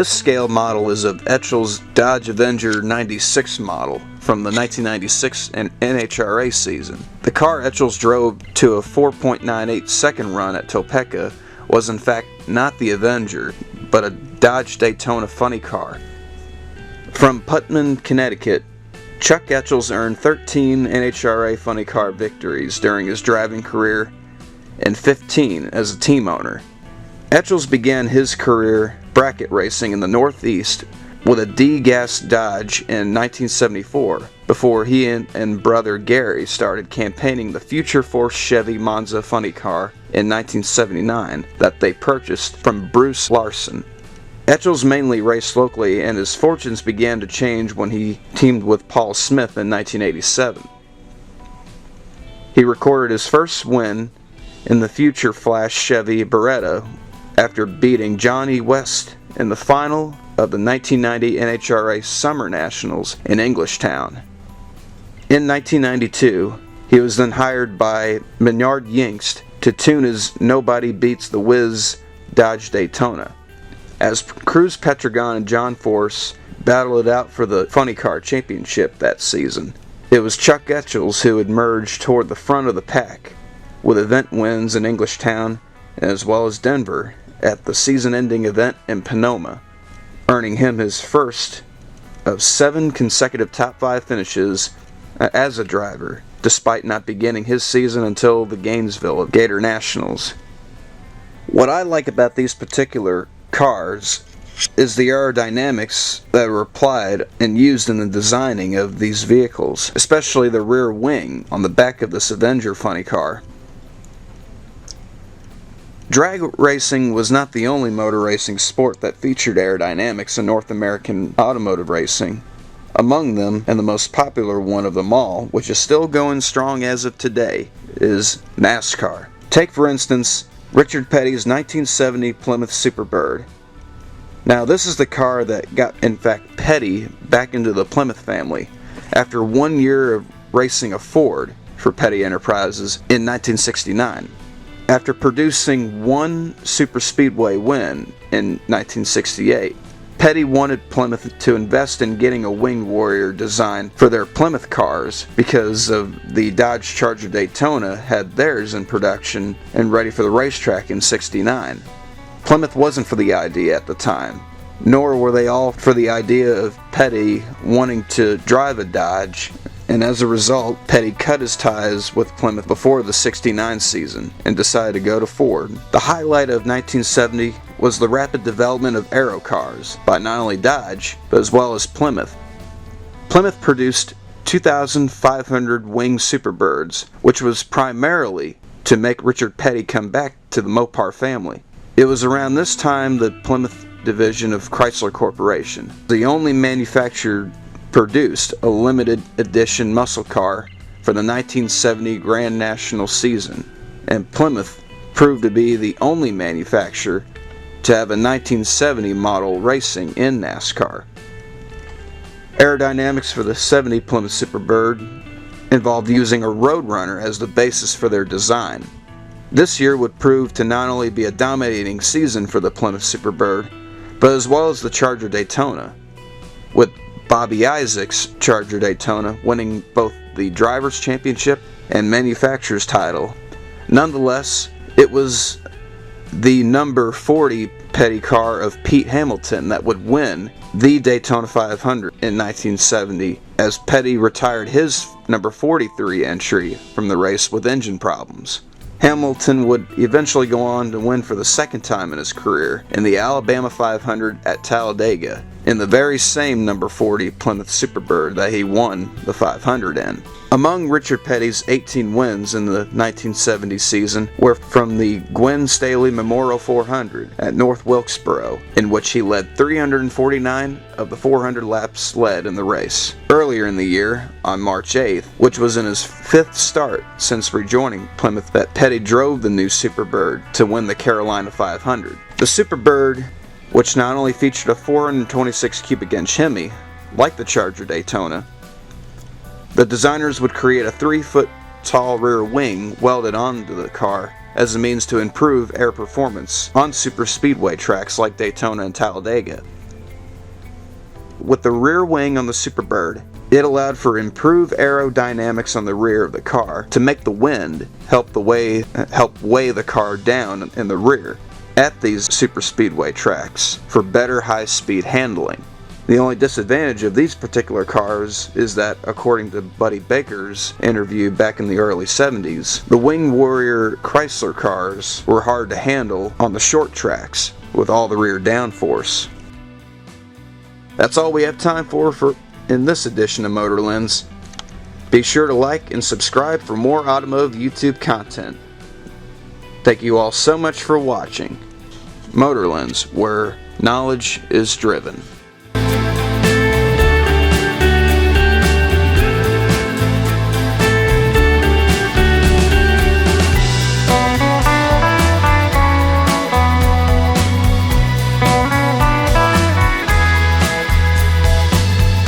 This scale model is of Etchell's Dodge Avenger 96 model from the 1996 NHRA season. The car Etchell drove to a 4.98 second run at Topeka was in fact not the Avenger, but a Dodge Daytona funny car. From Putnam, Connecticut, Chuck Etchell earned 13 NHRA funny car victories during his driving career and 15 as a team owner. Etchell began his career bracket racing in the Northeast with a D-gas Dodge in 1974 before he and brother Gary started campaigning the Future Force Chevy Monza funny car in 1979 that they purchased from Bruce Larson. Etchell mainly raced locally, and his fortunes began to change when he teamed with Paul Smith in 1987. He recorded his first win in the Future Flash Chevy Beretta after beating Johnny West in the final of the 1990 NHRA Summer Nationals in Englishtown. In 1992, he was then hired by Maynard Yingst to tune his Nobody Beats the Whiz Dodge Daytona, as Cruz Petragon and John Force battled it out for the Funny Car Championship that season. It was Chuck Etchell who had merged toward the front of the pack, with event wins in Englishtown as well as Denver at the season-ending event in Sonoma, earning him his first of 7 consecutive top 5 finishes as a driver, despite not beginning his season until the Gainesville Gator Nationals. What I like about these particular cars is the aerodynamics that were applied and used in the designing of these vehicles, especially the rear wing on the back of this Avenger funny car. Drag racing was not the only motor racing sport that featured aerodynamics in North American automotive racing. Among them, and the most popular one of them all, which is still going strong as of today, is NASCAR. Take for instance Richard Petty's 1970 Plymouth Superbird. Now this is the car that got, in fact, Petty back into the Plymouth family after 1 year of racing a Ford for Petty Enterprises in 1969. After producing one superspeedway win in 1968, Petty wanted Plymouth to invest in getting a winged warrior design for their Plymouth cars because of the Dodge Charger Daytona had theirs in production and ready for the racetrack in '69. Plymouth wasn't for the idea at the time, nor were they all for the idea of Petty wanting to drive a Dodge, and as a result, Petty cut his ties with Plymouth before the '69 season and decided to go to Ford. The highlight of 1970 was the rapid development of aero cars by not only Dodge, but as well as Plymouth. Plymouth produced 2,500 winged Superbirds, which was primarily to make Richard Petty come back to the Mopar family. It was around this time that Plymouth division of Chrysler Corporation, the only manufacturer, produced a limited edition muscle car for the 1970 Grand National season, and Plymouth proved to be the only manufacturer to have a 1970 model racing in NASCAR. Aerodynamics for the '70 Plymouth Superbird involved using a Roadrunner as the basis for their design. This year would prove to not only be a dominating season for the Plymouth Superbird, but as well as the Charger Daytona, with Bobby Isaac's Charger Daytona winning both the Drivers' Championship and Manufacturer's title. Nonetheless, it was the number 40 Petty car of Pete Hamilton that would win the Daytona 500 in 1970, as Petty retired his number 43 entry from the race with engine problems. Hamilton would eventually go on to win for the second time in his career in the Alabama 500 at Talladega, in the very same number 40 Plymouth Superbird that he won the 500 in. Among Richard Petty's 18 wins in the 1970 season were from the Gwen Staley Memorial 400 at North Wilkesboro, in which he led 349 of the 400 laps led in the race. Earlier in the year, on March 8th, which was in his 5th start since rejoining Plymouth, that Petty drove the new Superbird to win the Carolina 500. The Superbird, which not only featured a 426 cubic inch Hemi, like the Charger Daytona, the designers would create a 3-foot tall rear wing welded onto the car as a means to improve air performance on superspeedway tracks like Daytona and Talladega. with the rear wing on the Superbird, it allowed for improved aerodynamics on the rear of the car to make the wind help weigh the car down in the rear at these superspeedway tracks for better high-speed handling. The only disadvantage of these particular cars is that, according to Buddy Baker's interview back in the early 70s, the Wing Warrior Chrysler cars were hard to handle on the short tracks with all the rear downforce. That's all we have time for in this edition of Motor Lens. Be sure to like and subscribe for more automotive YouTube content. Thank you all so much for watching. Motor Lens, where knowledge is driven.